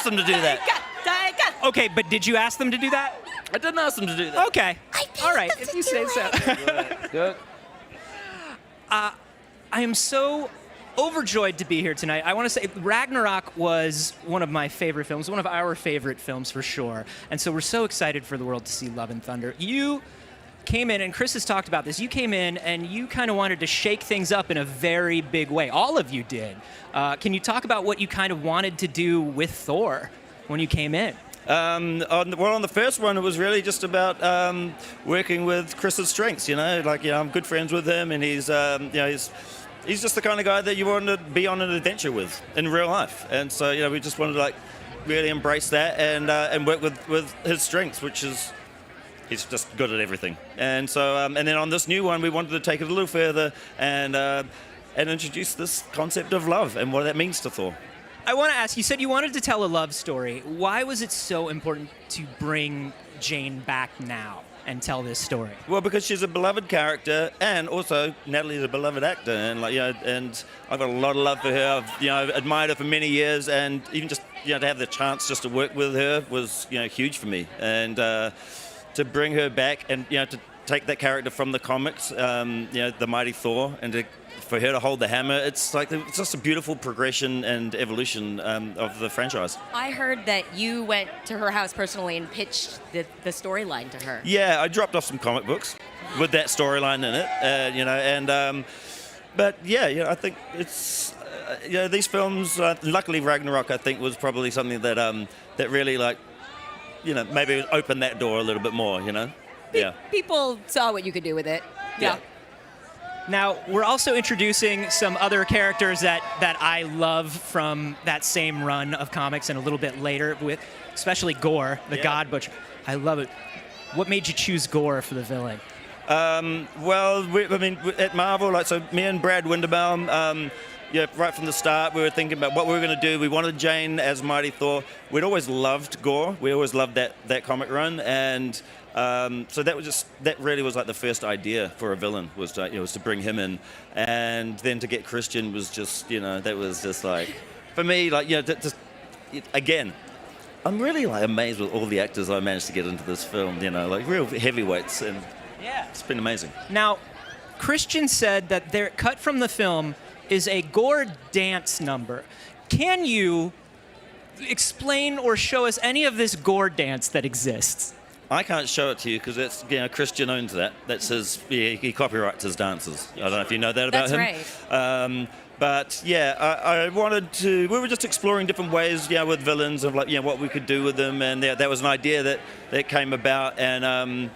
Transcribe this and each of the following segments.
them to do that. Taika. Okay, but did you ask them to do that? I didn't ask them to do that. Okay. All right, if you say so. Good. I am so overjoyed to be here tonight. I want to say Ragnarok was one of my favorite films, one of our favorite films for sure. And so we're so excited for the world to see Love and Thunder. You came in, and Chris has talked about this, you came in and you kind of wanted to shake things up in a very big way. All of you did. Can you talk about what you kind of wanted to do with Thor when you came in? On the first one, it was really just about working with Chris's strengths. I'm good friends with him, and he's just the kind of guy that you want to be on an adventure with in real life. And so, we just wanted to really embrace that and work with his strengths, which is he's just good at everything. And so, and then on this new one, we wanted to take it a little further and introduce this concept of love and what that means to Thor. I want to ask, you said you wanted to tell a love story. Why was it so important to bring Jane back now and tell this story? Well, because she's a beloved character, and also Natalie's a beloved actor, and and I've got a lot of love for her. I've admired her for many years, and even just to have the chance just to work with her was huge for me, and to bring her back and to take that character from the comics, the Mighty Thor, and for her to hold the hammer, it's just a beautiful progression and evolution of the franchise. I heard that you went to her house personally and pitched the storyline to her. Yeah, I dropped off some comic books with that storyline in it, but I think it's these films. Luckily, Ragnarok I think was probably something that that really maybe opened that door a little bit more. Yeah. People saw what you could do with it. Yeah. Now, we're also introducing some other characters that I love from that same run of comics and a little bit later, with especially Gorr, the God Butcher. I love it. What made you choose Gorr for the villain? At Marvel, so me and Brad Winderbaum, right from the start, we were thinking about what we were going to do. We wanted Jane as Mighty Thor. We'd always loved Gorr. We always loved that comic run, and so that really was the first idea for a villain was to bring him in, and then to get Christian was just that was just for me again. I'm really amazed with all the actors I managed to get into this film. Real heavyweights, and it's been amazing. Now, Christian said that their cut from the film is a Gorr dance number. Can you explain or show us any of this Gorr dance that exists? I can't show it to you because it's Christian owns that. That's his. He copyrights his dances. I don't know if you know that about him. That's right. But I wanted to. We were just exploring different ways, with villains of what we could do with them, and that was an idea that came about. And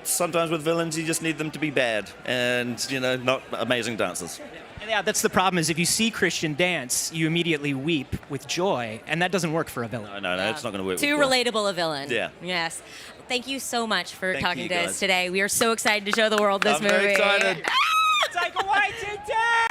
sometimes with villains you just need them to be bad and not amazing dancers. Yeah, that's the problem, is if you see Christian dance, you immediately weep with joy, and that doesn't work for a villain. No, it's not going to work. Too relatable a villain. Yeah. Yes. Thank you so much for talking to guys. us today. We are so excited to show the world this movie. I'm very excited. Taika Waititi!